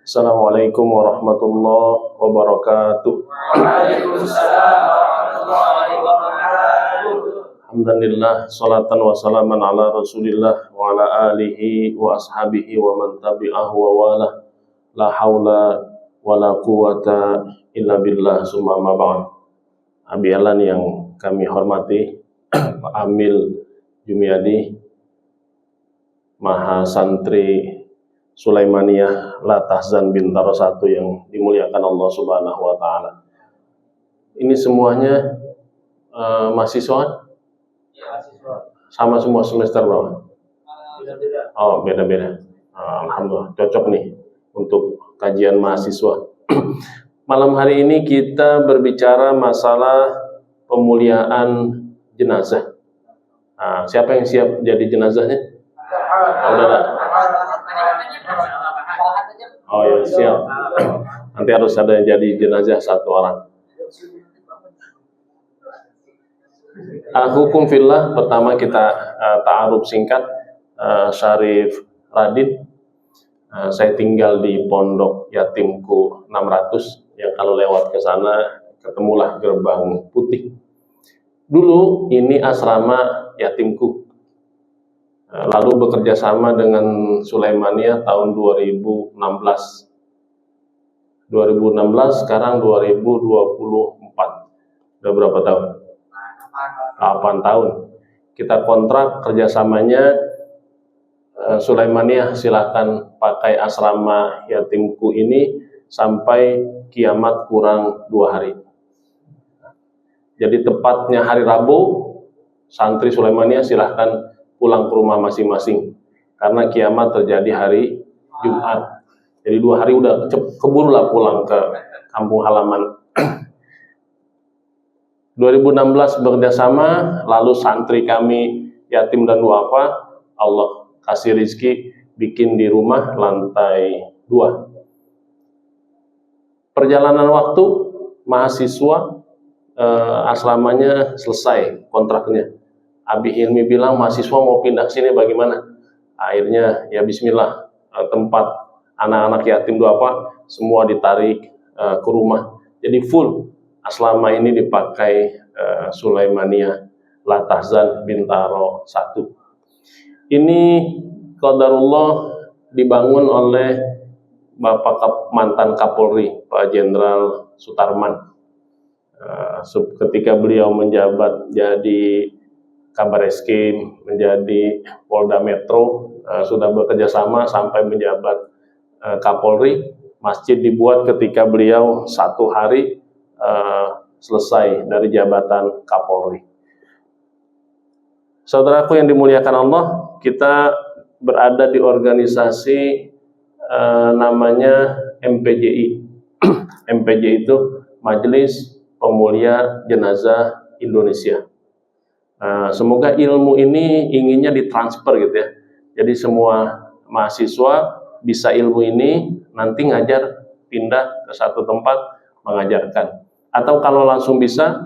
Assalamualaikum warahmatullahi wabarakatuh. Waalaikumsalam warahmatullahi wabarakatuh. Alhamdulillah, salatan wa salaman ala rasulillah wa ala alihi wa ashabihi wa man tabi'ahu wa wala. La hawla wa la quwata illa billah, summa ma ba'd. Abi Alan yang kami hormati, Pak Amil Jumiyadi, Maha Santri Sulaimaniyah Latahzan Bintaro 1 yang dimuliakan Allah Subhanahu wa Ta'ala. Ini semuanya mahasiswa? Sama semua semester berapa? Oh, beda-beda. Alhamdulillah, cocok nih untuk kajian mahasiswa. Malam hari ini kita berbicara masalah pemuliaan jenazah. Siapa yang siap jadi jenazahnya? Udah ada? Oh ya, siap. Nanti harus ada yang jadi jenazah 1 orang. Hukum fillah, pertama kita ta'aruf singkat. Syarif Radit. Saya tinggal di Pondok Yatimku 600, yang kalau lewat ke sana ketemulah gerbang putih. Dulu ini asrama yatimku. Lalu bekerja sama dengan Sulaimaniyah tahun 2016. Sekarang 2024. Udah berapa tahun? 8 tahun. Kita kontrak kerjasamanya, Sulaimaniyah silakan pakai asrama yatimku ini sampai kiamat kurang 2 hari. Jadi tepatnya hari Rabu, santri Sulaimaniyah silahkan pulang ke rumah masing-masing, karena kiamat terjadi hari Jumat. Jadi 2 hari udah keburulah pulang ke kampung halaman. 2016 bekerja sama, lalu santri kami yatim dan duafa, Allah kasih rizki bikin di rumah lantai 2. Perjalanan waktu, mahasiswa asramanya selesai kontraknya. Abi Hilmi bilang mahasiswa mau pindah ke sini bagaimana? Akhirnya ya bismillah, tempat anak-anak yatim duafa semua ditarik ke rumah. Jadi full asrama ini dipakai Sulaimaniyah Latahzan Bintaro 1. Ini qadarullah dibangun oleh Bapak mantan Kapolri Pak Jenderal Sutarman. Ketika beliau menjabat jadi Kabar Eskrim, menjadi Polda Metro, sudah bekerja sama sampai menjabat Kapolri. Masjid dibuat ketika beliau 1 hari selesai dari jabatan Kapolri. Saudaraku yang dimuliakan Allah, kita berada di organisasi namanya MPJI. MPJI itu Majelis Pemulia Jenazah Indonesia. Semoga ilmu ini inginnya ditransfer gitu ya. Jadi semua mahasiswa bisa ilmu ini, nanti ngajar pindah ke satu tempat mengajarkan. Atau kalau langsung bisa,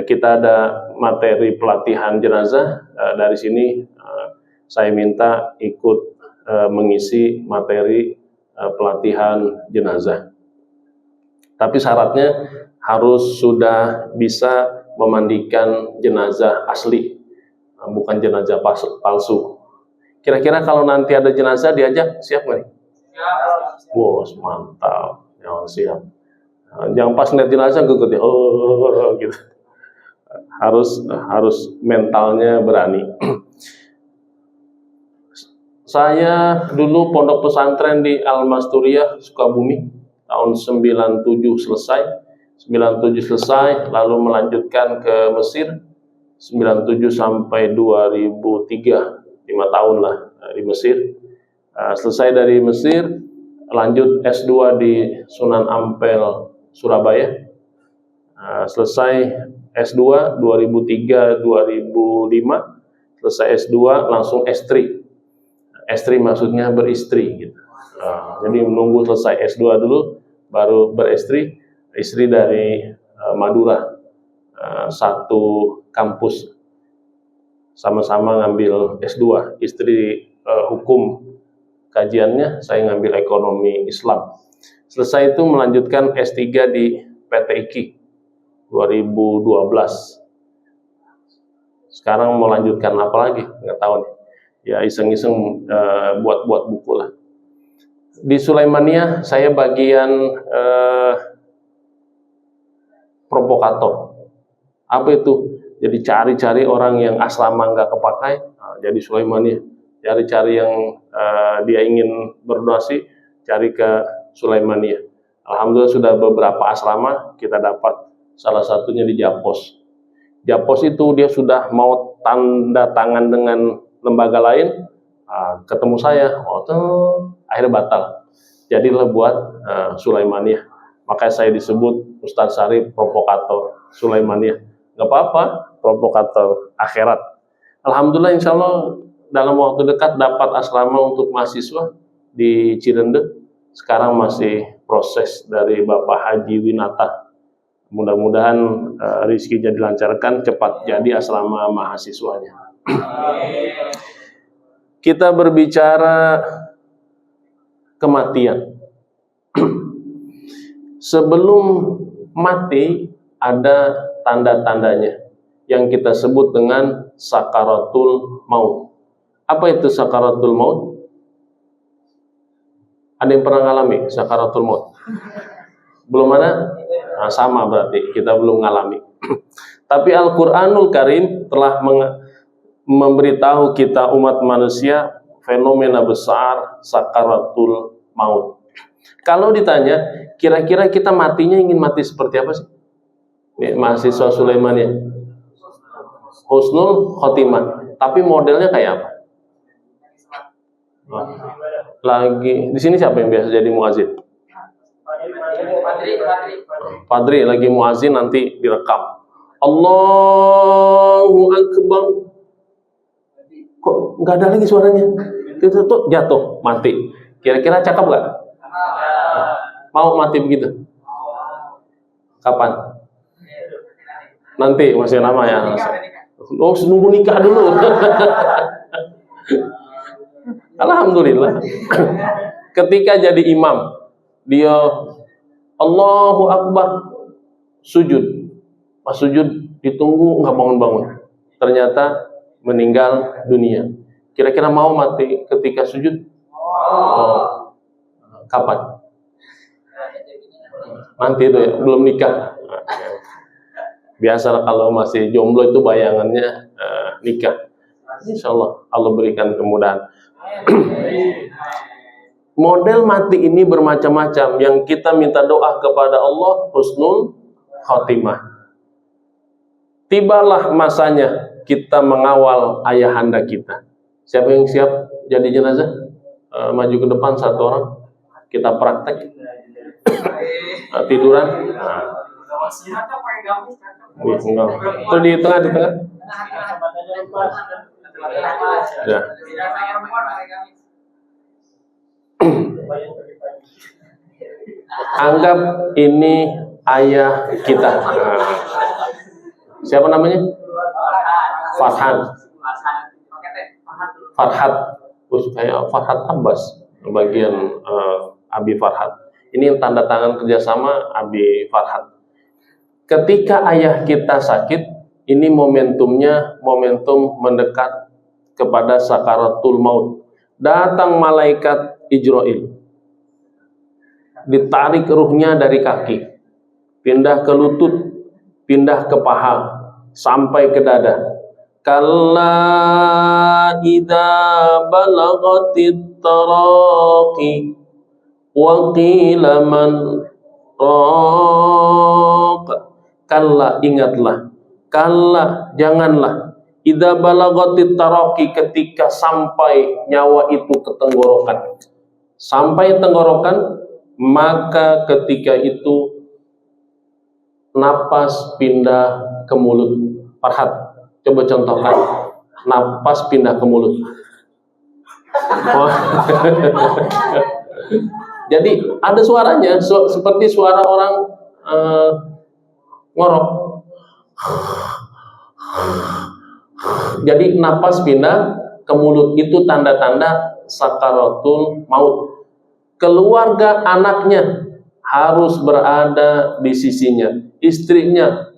kita ada materi pelatihan jenazah. Dari sini saya minta ikut mengisi materi pelatihan jenazah. Tapi syaratnya harus sudah bisa memandikan jenazah asli, bukan jenazah palsu. Kira-kira kalau nanti ada jenazah diajak, siap nggak nih? Siap. Wow, mantap. Ya, siap. Jangan pas lihat jenazah gugut ya, gitu. Harus mentalnya berani. Saya dulu pondok pesantren di Al-Masturiyah Sukabumi tahun 97 selesai. 97 selesai, lalu melanjutkan ke Mesir 97 sampai 2003, 5 tahun lah di Mesir. Selesai dari Mesir, lanjut S2 di Sunan Ampel, Surabaya. Selesai S2 2003-2005, selesai S2 langsung S3. S3 maksudnya beristri gitu. Jadi menunggu selesai S2 dulu baru beristri. Istri dari Madura, satu kampus, sama-sama ngambil S2. Istri hukum kajiannya, saya ngambil ekonomi Islam. Selesai itu melanjutkan S3 di PTIQ 2012. Sekarang mau lanjutkan apa lagi? Nggak tahu nih. Ya iseng-iseng buat-buat buku lah. Di Sulaimania saya bagian provokator. Apa itu? Jadi cari-cari orang yang asrama nggak kepakai, jadi Sulaimania. Cari-cari yang dia ingin berdonasi, cari ke Sulaimania. Alhamdulillah sudah beberapa asrama kita dapat. Salah satunya di Japos. Japos itu dia sudah mau tanda tangan dengan lembaga lain, ketemu saya, akhirnya batal. Jadilah buat Sulaimania. Makanya saya disebut Ustaz Syarif provokator Sulaimania. Gak apa-apa, provokator akhirat. Alhamdulillah insya Allah dalam waktu dekat dapat asrama untuk mahasiswa di Cirende. Sekarang masih proses dari Bapak Haji Winata. Mudah-mudahan rezekinya dilancarkan, cepat jadi asrama mahasiswanya. Kita berbicara kematian. Sebelum mati ada tanda-tandanya yang kita sebut dengan sakaratul maut. Apa itu sakaratul maut? Ada yang pernah ngalami sakaratul maut? Belum ada? Nah, sama berarti kita belum ngalami. Tapi Al-Quranul Karim telah memberitahu kita umat manusia fenomena besar sakaratul maut. Kalau ditanya, kira-kira kita matinya ingin mati seperti apa sih? Nih, mahasiswa Sulaimania. Husnul khotimah. Tapi modelnya kayak apa? Lagi di sini siapa yang biasa jadi muazin? Padri lagi muazin, nanti direkam. Allahu Akbar. Kok nggak ada lagi suaranya? Itu tuh jatuh, mati. Kira-kira cakep nggak? Mau mati begitu? Kapan? Nanti masih lama ya. Oh, nunggu nikah dulu. Alhamdulillah. Ketika jadi imam, dia Allahu Akbar, sujud. Pas sujud ditunggu nggak bangun-bangun. Ternyata meninggal dunia. Kira-kira mau mati ketika sujud? Oh, kapan? Nanti itu ya, belum nikah. Biasa kalau masih jomblo itu bayangannya nikah. Insya Allah berikan kemudahan. Model mati ini bermacam-macam. Yang kita minta doa kepada Allah husnul khotimah. Tibalah masanya kita mengawal ayahanda kita. Siapa yang siap jadi jenazah? Maju ke depan satu orang. Kita praktek. Tiduran. Itu di tengah. Ya. Anggap ini ayah kita. Siapa namanya? Farhat. Kayak Farhat Abbas, bagian Abi Farhat. Ini yang tanda tangan kerjasama Abi Farhat. Ketika ayah kita sakit, ini momentumnya momentum mendekat kepada sakaratul maut. Datang malaikat Ijrail, ditarik ruhnya dari kaki, pindah ke lutut, pindah ke paha, sampai ke dada. Kalla idza balagatit taraqi wa qila man raq. Kalla, ingatlah. Kalla, janganlah. Idza balagatit taraqi, ketika sampai nyawa itu ke tenggorokan. Sampai tenggorokan, maka ketika itu napas pindah ke mulut. Farhat, coba contohkan. Napas pindah ke mulut. Oh. Jadi ada suaranya, seperti suara orang ngorok. Jadi napas pindah ke mulut, itu tanda-tanda sakaratul maut. Keluarga anaknya harus berada di sisinya. Istrinya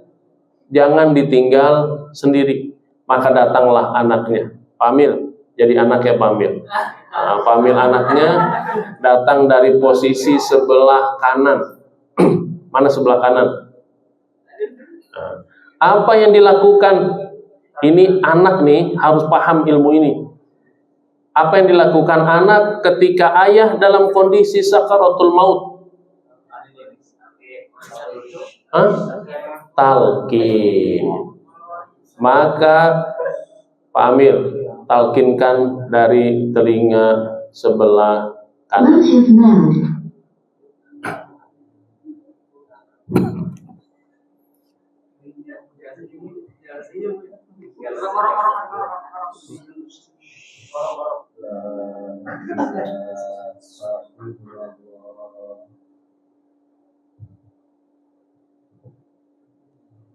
jangan ditinggal sendiri. Maka datanglah anaknya, Pamil, jadi anaknya Pamil. Nah, Pamil anaknya datang dari posisi sebelah kanan. Mana sebelah kanan? Nah, apa yang dilakukan? Ini anak nih harus paham ilmu ini. Apa yang dilakukan anak ketika ayah dalam kondisi sakaratul maut? Talqin. Maka Pamil talkinkan dari telinga sebelah kanan.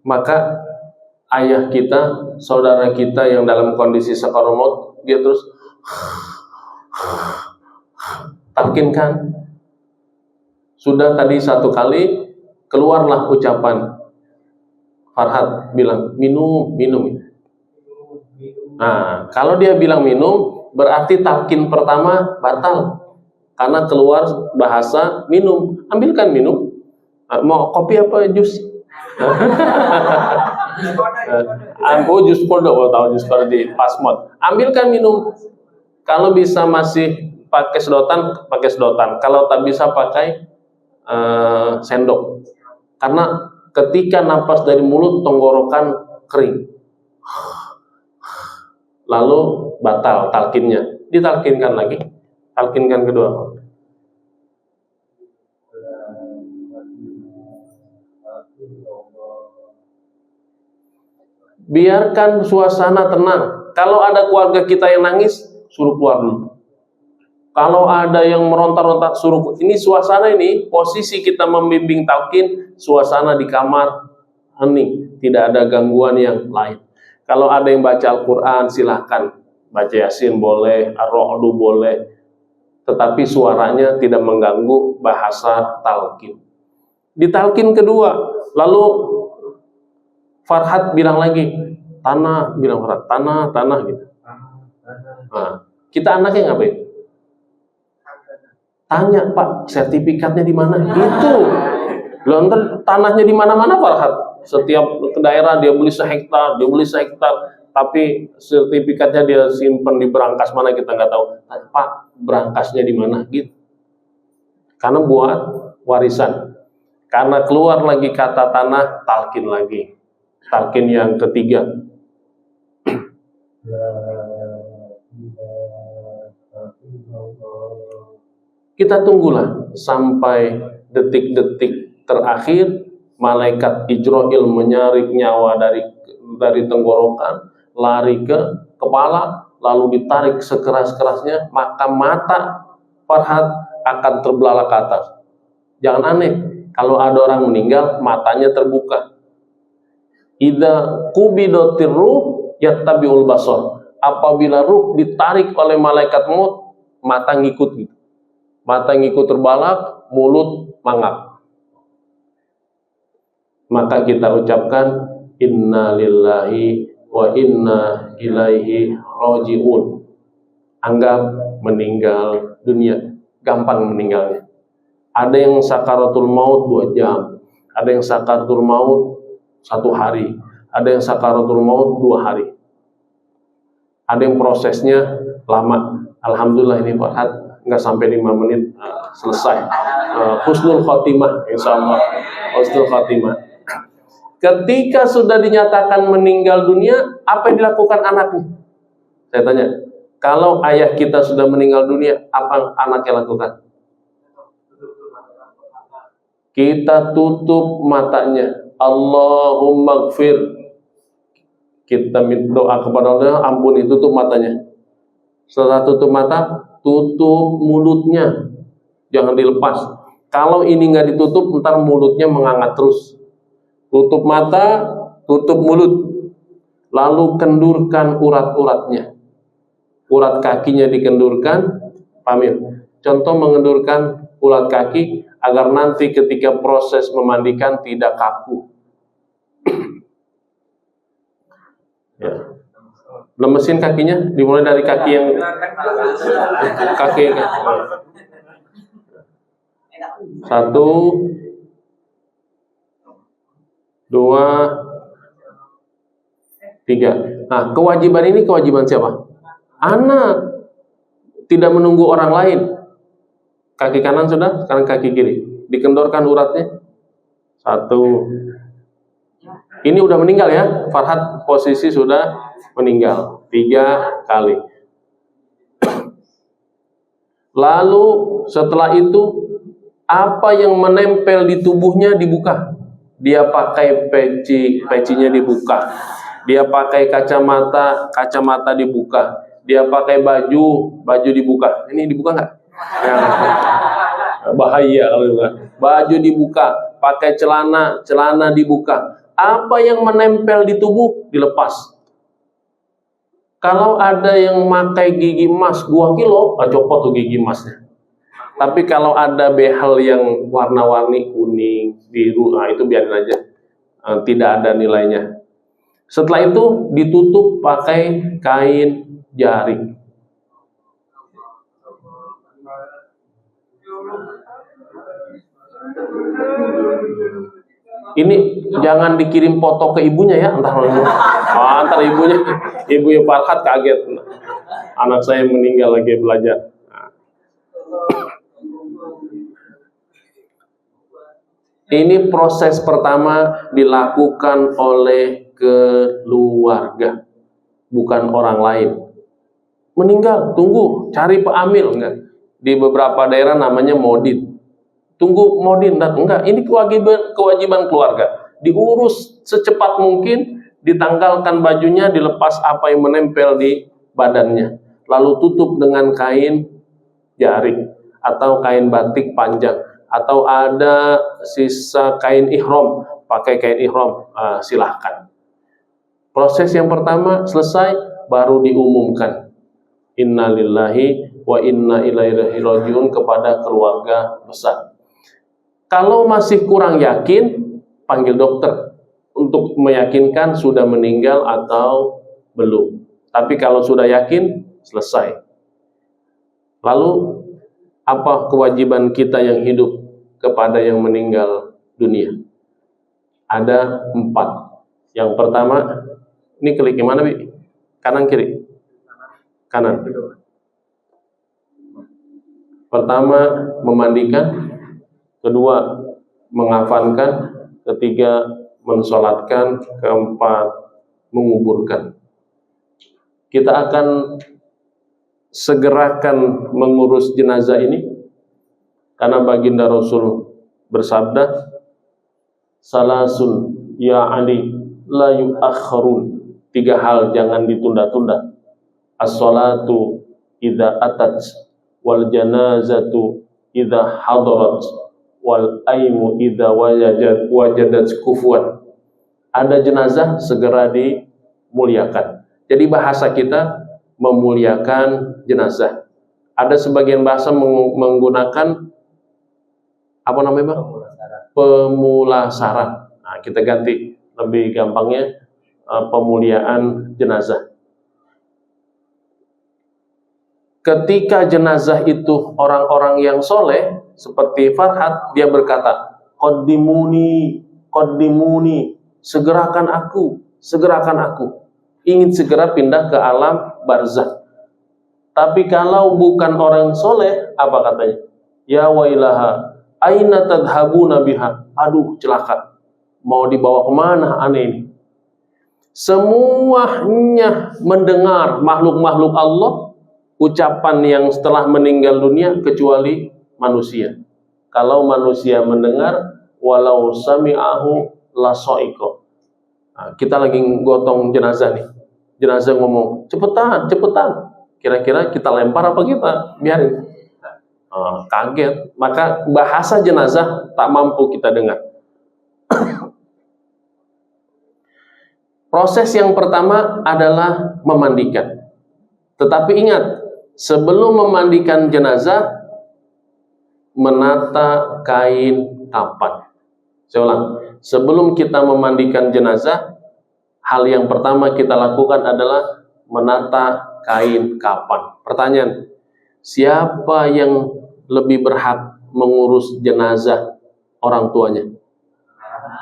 Maka ayah kita, saudara kita yang dalam kondisi sakaratul maut, dia terus talkinkan. Sudah tadi satu kali, keluarlah ucapan. Farhat bilang, minum. Nah, kalau dia bilang minum, berarti talkin pertama batal. Karena keluar bahasa minum. Ambilkan minum. Mau kopi apa jus? Jus podo, tahu jus podo di Pasmod. Ambilkan minum. Kalau bisa masih pakai sedotan. Kalau tak bisa pakai sendok. Karena ketika napas dari mulut, tenggorokan kering. Lalu batal talkinnya. Ditalkinkan lagi. Talkinkan kedua. Biarkan suasana tenang. Kalau ada keluarga kita yang nangis, suruh keluar dulu. Kalau ada yang meronta-ronta, suruh. Ini suasana ini, posisi kita membimbing talqin, suasana di kamar hening, tidak ada gangguan yang lain. Kalau ada yang baca Al-Quran, silahkan. Baca Yasin boleh, Ar-Ra'du boleh. Tetapi suaranya tidak mengganggu bahasa talqin. Di talqin kedua, lalu Farhat bilang lagi, tanah, bilang Farhat, tanah gitu. Nah, kita anaknya ngapain? Tanya, Pak, sertifikatnya di mana? Itu. Belum tanahnya di mana-mana Farhat. Setiap daerah dia beli sehektar, tapi sertifikatnya dia simpan di berangkas mana kita nggak tahu. Pak, berangkasnya di mana? Gitu. Karena buat warisan. Karena keluar lagi kata tanah, talqin lagi. Talqin yang ketiga. Kita tunggulah sampai detik-detik terakhir, malaikat Ijrail menyarik nyawa dari tenggorokan, lari ke kepala, lalu ditarik sekeras-kerasnya, maka mata Farhat akan terbelalak ke atas. Jangan aneh, kalau ada orang meninggal, matanya terbuka. Idza qubidatir ruh yattabi'ul basar. Apabila ruh ditarik oleh malaikat maut, mata ngikut gitu. Mata ngikut terbalak, mulut mangap. Maka kita ucapkan inna lillahi wa inna ilaihi raji'un. Anggap meninggal dunia, gampang meninggalnya. Ada yang sakaratul maut 2 jam, ada yang sakaratul maut 1 hari, ada yang sakaratul maut 2 hari. Ada yang prosesnya lama. Alhamdulillah ini Farhat nggak sampai 5 menit selesai. Husnul khotimah, insyaallah. Husnul khotimah. Ketika sudah dinyatakan meninggal dunia, apa yang dilakukan anaknya? Saya tanya, kalau ayah kita sudah meninggal dunia, apa anaknya lakukan? Kita tutup matanya. Allahumma gfir. Kita doa kepada Allah, ampuni, tutup matanya. Setelah tutup mata, tutup mulutnya. Jangan dilepas. Kalau ini nggak ditutup, ntar mulutnya mengangkat terus. Tutup mata, tutup mulut. Lalu kendurkan urat-uratnya. Urat kakinya dikendurkan. Pamil. Contoh mengendurkan ulat kaki agar nanti ketika proses memandikan tidak kaku. Ya. Lemesin kakinya, dimulai dari kaki yang kaki. 1, 2, 3. Nah, kewajiban ini kewajiban siapa? Anak. Tidak menunggu orang lain. Kaki kanan sudah, sekarang kaki kiri. Dikendorkan uratnya. 1. Ini udah meninggal ya. Farhat posisi sudah meninggal 3 kali. Lalu setelah itu apa yang menempel di tubuhnya dibuka. Dia pakai pecinya dibuka. Dia pakai kacamata dibuka. Dia pakai baju dibuka. Ini dibuka nggak? Bahaya kalau dibuka. Baju dibuka, pakai celana dibuka. Apa yang menempel di tubuh dilepas. Kalau ada yang pakai gigi emas 2 kilo, copot tuh gigi emasnya. Tapi kalau ada behel yang warna-warni kuning, biru, nah itu biarin aja. Tidak ada nilainya. Setelah itu ditutup pakai kain jaring. Ini jangan dikirim foto ke ibunya ya, entar ibunya Farhat kaget. Anak saya meninggal lagi belajar. Ini proses pertama dilakukan oleh keluarga, bukan orang lain. Meninggal, tunggu, cari peamil enggak? Di beberapa daerah namanya modin. Tunggu modin, enggak. Ini kewajiban keluarga. Diurus secepat mungkin, ditanggalkan bajunya, dilepas apa yang menempel di badannya. Lalu tutup dengan kain jaring atau kain batik panjang. Atau ada sisa kain ihram, pakai kain ihram, silahkan. Proses yang pertama selesai, baru diumumkan inna lillahi wa inna ilaihi rajiun kepada keluarga besar. Kalau masih kurang yakin, panggil dokter untuk meyakinkan sudah meninggal atau belum. Tapi kalau sudah yakin, selesai. Lalu apa kewajiban kita yang hidup kepada yang meninggal dunia? Ada 4. Yang pertama, ini klik gimana, Bi? Kanan kiri? Kanan. Pertama, memandikan. Kedua, mengafankan. Ketiga, mensolatkan. Keempat, menguburkan. Kita akan segerakan mengurus jenazah ini. Karena baginda Rasul bersabda, salasun ya Ali la yu'akhirun. 3 hal jangan ditunda-tunda. As-salatu idza atat, wal janazatu idza hadarat, wal aimu idza wajadat kufuan. Ada jenazah segera dimuliakan. Jadi bahasa kita memuliakan jenazah. Ada sebagian bahasa menggunakan apa namanya, Bang? Pemulasaran. Nah, kita ganti lebih gampangnya pemuliaan jenazah. Ketika jenazah itu orang-orang yang soleh seperti Farhat, dia berkata, qaddimuni, segerakan aku. Ingin segera pindah ke alam barzakh. Tapi kalau bukan orang soleh, apa katanya? Ya wailaha, aina tadhabuna biha. Aduh, celaka. Mau dibawa kemana aneh ini? Semuanya mendengar makhluk-makhluk Allah ucapan yang setelah meninggal dunia kecuali manusia. Kalau manusia mendengar, walau sami'ahu lasoiko. Nah, kita lagi gotong jenazah nih. Jenazah ngomong, cepetan. Kira-kira kita lempar apa kita biarin? Kaget. Maka bahasa jenazah tak mampu kita dengar. Proses yang pertama adalah memandikan. Tetapi ingat, sebelum memandikan jenazah, menata kain kapan. Saya ulang, sebelum kita memandikan jenazah, hal yang pertama kita lakukan adalah menata kain kapan. Pertanyaan, siapa yang lebih berhak mengurus jenazah orang tuanya?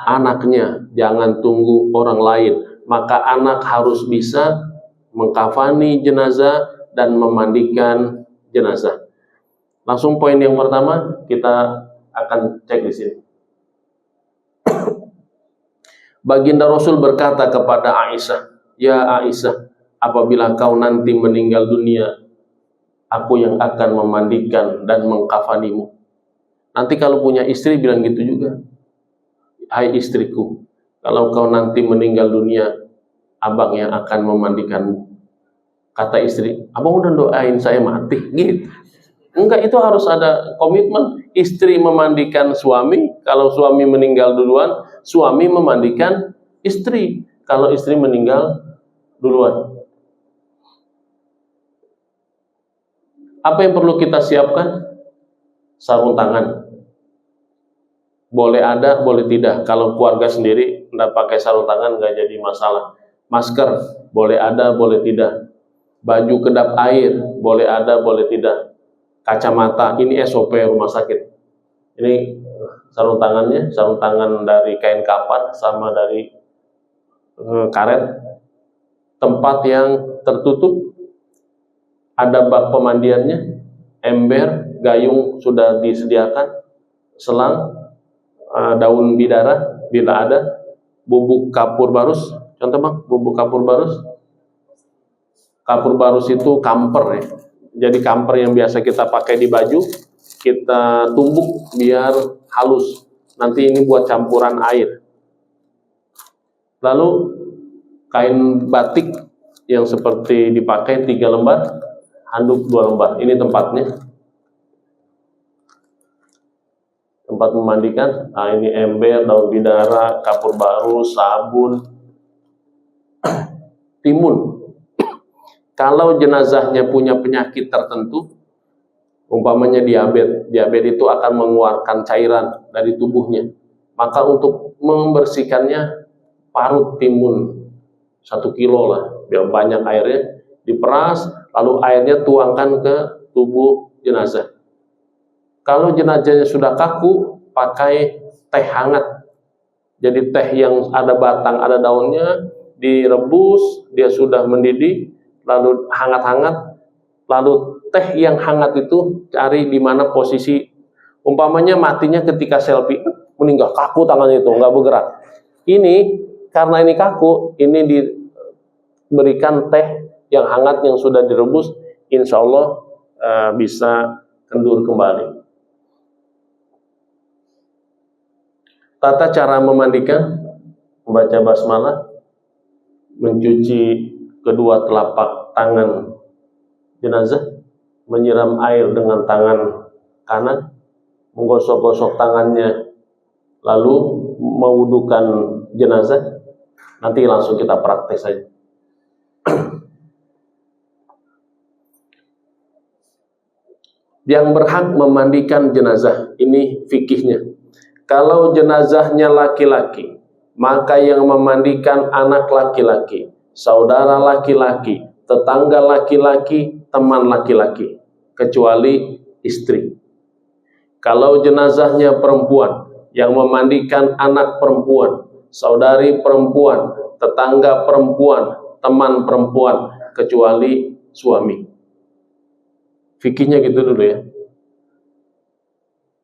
Anaknya, jangan tunggu orang lain. Maka anak harus bisa mengkafani jenazah dan memandikan jenazah. Langsung poin yang pertama kita akan cek di sini. Baginda Rasul berkata kepada Aisyah, "Ya Aisyah, apabila kau nanti meninggal dunia, aku yang akan memandikan dan mengkafanimu." Nanti kalau punya istri bilang gitu juga. "Hai istriku, kalau kau nanti meninggal dunia, abang yang akan memandikanmu." Kata istri, "Abang udah doain saya mati." Gitu. Enggak, itu harus ada komitmen. Istri memandikan suami, kalau suami meninggal duluan, suami memandikan istri kalau istri meninggal duluan. Apa yang perlu kita siapkan? Sarung tangan. Boleh ada, boleh tidak. Kalau keluarga sendiri nggak pakai sarung tangan nggak jadi masalah. Masker boleh ada, boleh tidak. Baju kedap air boleh ada, boleh tidak. Kacamata, ini SOP rumah sakit. Ini sarung tangannya, sarung tangan dari kain kapan sama dari karet. Tempat yang tertutup, ada bak pemandiannya, ember, gayung sudah disediakan, selang, daun bidara bila ada, bubuk kapur barus. Contoh bang, bubuk kapur barus. Kapur barus itu kamper ya. Jadi kamper yang biasa kita pakai di baju, kita tumbuk biar halus. Nanti ini buat campuran air. Lalu kain batik yang seperti dipakai 3 lembar, handuk 2 lembar. Ini tempatnya. Tempat memandikan. Nah, ini ember, daun bidara, kapur barus, sabun, timun. Kalau jenazahnya punya penyakit tertentu, umpamanya diabetes itu akan mengeluarkan cairan dari tubuhnya. Maka untuk membersihkannya, parut timun 1 kilo lah, biar banyak airnya, diperas, lalu airnya tuangkan ke tubuh jenazah. Kalau jenazahnya sudah kaku, pakai teh hangat. Jadi teh yang ada batang, ada daunnya, direbus, dia sudah mendidih, lalu hangat-hangat, lalu teh yang hangat itu cari di mana posisi, umpamanya matinya ketika selfie, meninggal kaku tangannya itu nggak bergerak. Ini karena ini kaku, ini diberikan teh yang hangat yang sudah direbus, insya Allah bisa kendur kembali. Tata cara memandikan, membaca basmalah, mencuci kedua telapak tangan jenazah, menyiram air dengan tangan kanan, menggosok-gosok tangannya, lalu mewudukan jenazah. Nanti langsung kita praktek saja. Yang berhak memandikan jenazah, ini fikihnya. Kalau jenazahnya laki-laki, maka yang memandikan anak laki-laki, saudara laki-laki, tetangga laki-laki, teman laki-laki, kecuali istri. Kalau jenazahnya perempuan, yang memandikan anak perempuan, saudari perempuan, tetangga perempuan, teman perempuan, kecuali suami. Fikihnya gitu dulu ya.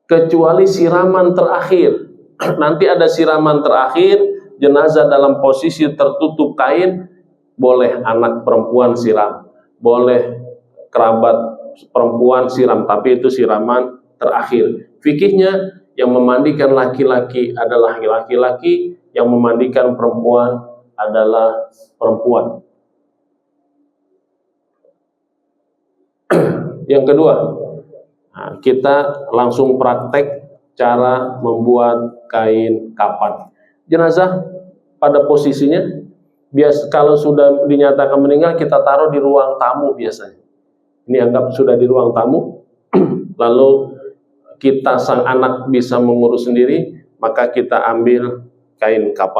Kecuali siraman terakhir. Nanti ada siraman terakhir, jenazah dalam posisi tertutup kain, boleh anak perempuan siram, boleh kerabat perempuan siram, tapi itu siraman terakhir. Fikihnya, yang memandikan laki-laki adalah laki-laki, yang memandikan perempuan adalah perempuan. Yang kedua, kita langsung praktek cara membuat kain kapan. Jenazah pada posisinya, kalau sudah dinyatakan meninggal, kita taruh di ruang tamu biasanya. Ini anggap sudah di ruang tamu, lalu kita sang anak bisa mengurus sendiri, maka kita ambil kain kapan.